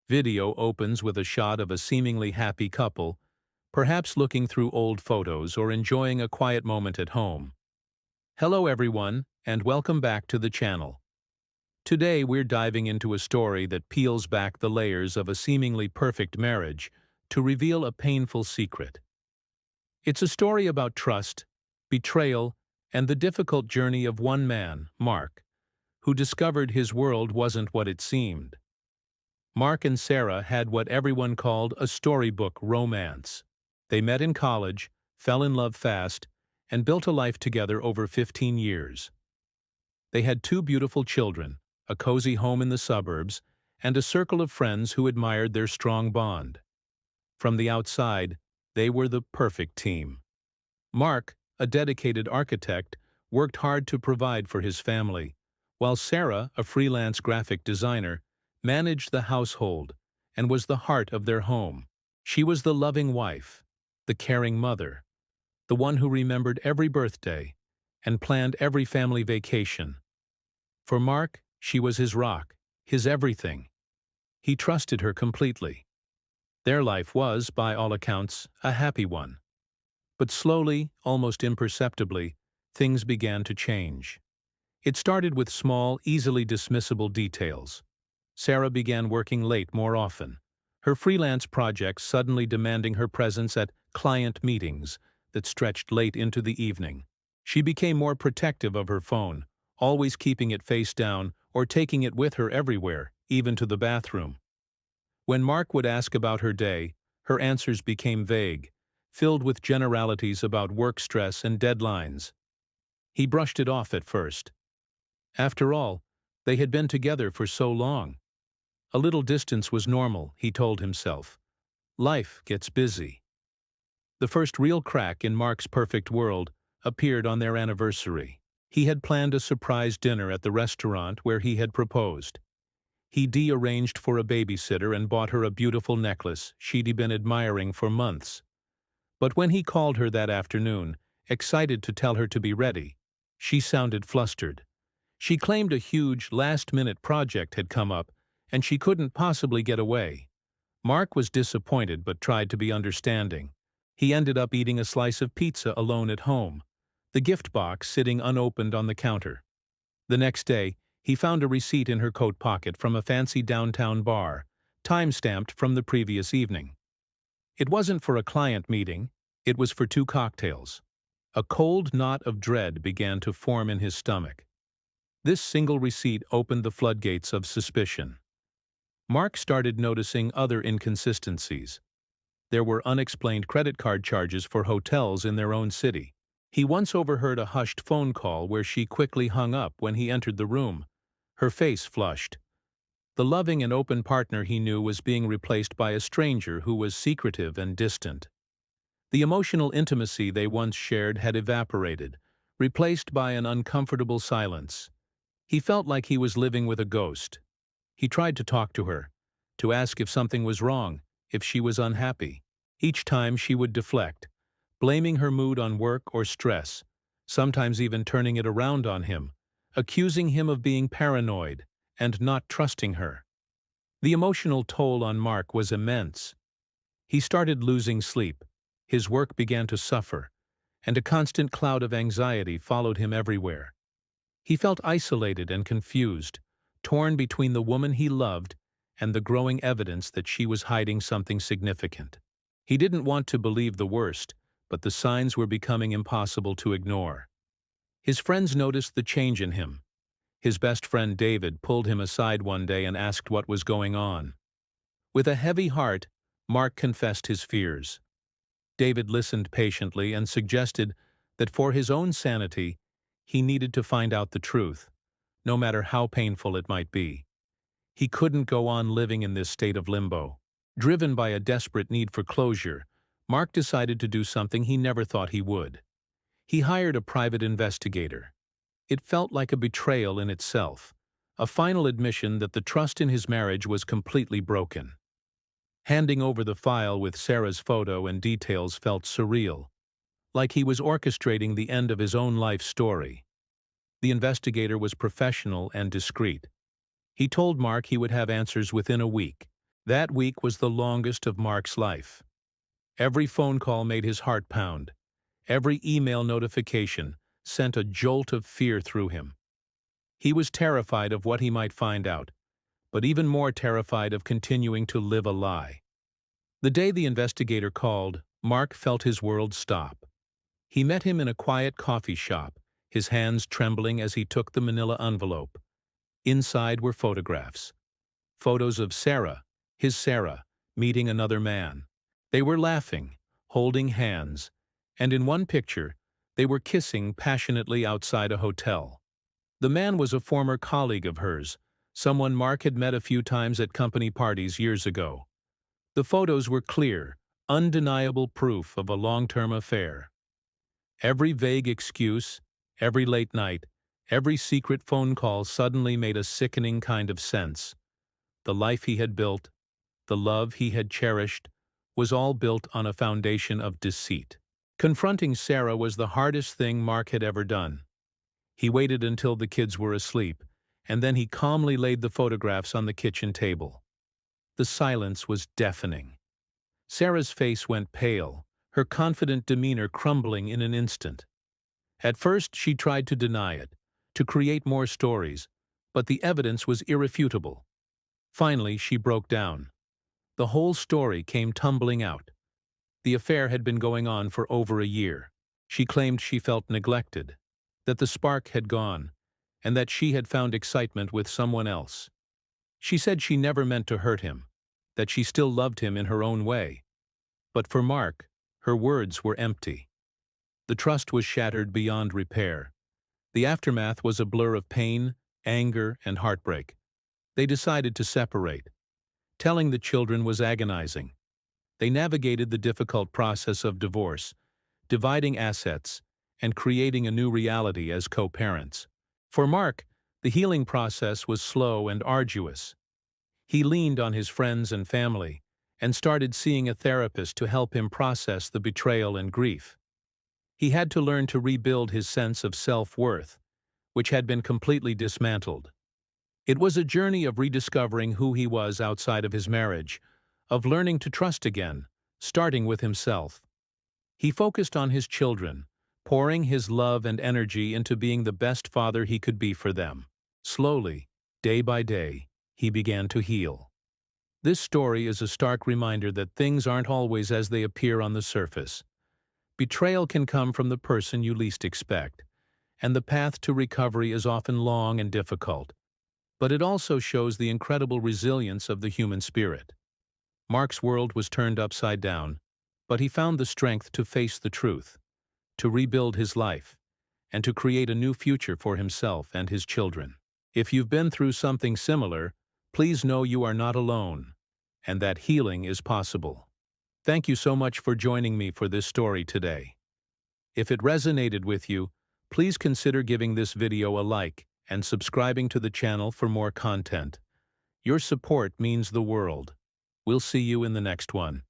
Video opens with a shot of a seemingly happy couple, perhaps looking through old photos or enjoying a quiet moment at home. Hello everyone, and welcome back to the channel. Today we're diving into a story that peels back the layers of a seemingly perfect marriage to reveal a painful secret. It's a story about trust, betrayal, and the difficult journey of one man, Mark, who discovered his world wasn't what it seemed. Mark and Sarah had what everyone called a storybook romance. They met in college, fell in love fast, and built a life together over 15 years. They had two beautiful children, a cozy home in the suburbs, and a circle of friends who admired their strong bond. From the outside, they were the perfect team. Mark, a dedicated architect, worked hard to provide for his family, while Sarah, a freelance graphic designer, managed the household and was the heart of their home. She was the loving wife, the caring mother, the one who remembered every birthday and planned every family vacation. For Mark, she was his rock, his everything. He trusted her completely. Their life was, by all accounts, a happy one. But slowly, almost imperceptibly, things began to change. It started with small, easily dismissible details. Sarah began working late more often, her freelance projects suddenly demanding her presence at client meetings that stretched late into the evening. She became more protective of her phone, always keeping it face down or taking it with her everywhere, even to the bathroom. When Mark would ask about her day, her answers became vague, filled with generalities about work stress and deadlines. He brushed it off at first. After all, they had been together for so long. A little distance was normal, he told himself. Life gets busy. The first real crack in Mark's perfect world appeared on their anniversary. He had planned a surprise dinner at the restaurant where he had proposed. He arranged for a babysitter and bought her a beautiful necklace she'd been admiring for months. But when he called her that afternoon, excited to tell her to be ready, she sounded flustered. She claimed a huge, last-minute project had come up, and she couldn't possibly get away. Mark was disappointed but tried to be understanding. He ended up eating a slice of pizza alone at home, the gift box sitting unopened on the counter. The next day, he found a receipt in her coat pocket from a fancy downtown bar, time-stamped from the previous evening. It wasn't for a client meeting, it was for 2 cocktails. A cold knot of dread began to form in his stomach. This single receipt opened the floodgates of suspicion. Mark started noticing other inconsistencies. There were unexplained credit card charges for hotels in their own city. He once overheard a hushed phone call where she quickly hung up when he entered the room, her face flushed. The loving and open partner he knew was being replaced by a stranger who was secretive and distant. The emotional intimacy they once shared had evaporated, replaced by an uncomfortable silence. He felt like he was living with a ghost. He tried to talk to her, to ask if something was wrong, if she was unhappy. Each time she would deflect, blaming her mood on work or stress, sometimes even turning it around on him, accusing him of being paranoid and not trusting her. The emotional toll on Mark was immense. He started losing sleep, his work began to suffer, and a constant cloud of anxiety followed him everywhere. He felt isolated and confused, torn between the woman he loved and the growing evidence that she was hiding something significant. He didn't want to believe the worst, but the signs were becoming impossible to ignore. His friends noticed the change in him. His best friend David pulled him aside one day and asked what was going on. With a heavy heart, Mark confessed his fears. David listened patiently and suggested that for his own sanity, he needed to find out the truth, no matter how painful it might be. He couldn't go on living in this state of limbo. Driven by a desperate need for closure, Mark decided to do something he never thought he would. He hired a private investigator. It felt like a betrayal in itself, a final admission that the trust in his marriage was completely broken. Handing over the file with Sarah's photo and details felt surreal, like he was orchestrating the end of his own life story. The investigator was professional and discreet. He told Mark he would have answers within a week, That week was the longest of Mark's life. Every phone call made his heart pound. Every email notification sent a jolt of fear through him. He was terrified of what he might find out, but even more terrified of continuing to live a lie. The day the investigator called, Mark felt his world stop. He met him in a quiet coffee shop, his hands trembling as he took the manila envelope. Inside were photographs. Photos of his Sarah, meeting another man. They were laughing, holding hands, and in one picture, they were kissing passionately outside a hotel. The man was a former colleague of hers, someone Mark had met a few times at company parties years ago. The photos were clear, undeniable proof of a long-term affair. Every vague excuse, every late night, every secret phone call suddenly made a sickening kind of sense. The life he had built, the love he had cherished, was all built on a foundation of deceit. Confronting Sarah was the hardest thing Mark had ever done. He waited until the kids were asleep, and then he calmly laid the photographs on the kitchen table. The silence was deafening. Sarah's face went pale, her confident demeanor crumbling in an instant. At first she tried to deny it, to create more stories, but the evidence was irrefutable. Finally she broke down. The whole story came tumbling out. The affair had been going on for over a year. She claimed she felt neglected, that the spark had gone, and that she had found excitement with someone else. She said she never meant to hurt him, that she still loved him in her own way. But for Mark, her words were empty. The trust was shattered beyond repair. The aftermath was a blur of pain, anger, and heartbreak. They decided to separate. Telling the children was agonizing. They navigated the difficult process of divorce, dividing assets, and creating a new reality as co-parents. For Mark, the healing process was slow and arduous. He leaned on his friends and family, and started seeing a therapist to help him process the betrayal and grief. He had to learn to rebuild his sense of self-worth, which had been completely dismantled. It was a journey of rediscovering who he was outside of his marriage, of learning to trust again, starting with himself. He focused on his children, pouring his love and energy into being the best father he could be for them. Slowly, day by day, he began to heal. This story is a stark reminder that things aren't always as they appear on the surface. Betrayal can come from the person you least expect, and the path to recovery is often long and difficult. But it also shows the incredible resilience of the human spirit. Mark's world was turned upside down, but he found the strength to face the truth, to rebuild his life, and to create a new future for himself and his children. If you've been through something similar, please know you are not alone, and that healing is possible. Thank you so much for joining me for this story today. If it resonated with you, please consider giving this video a like and subscribing to the channel for more content. Your support means the world. We'll see you in the next one.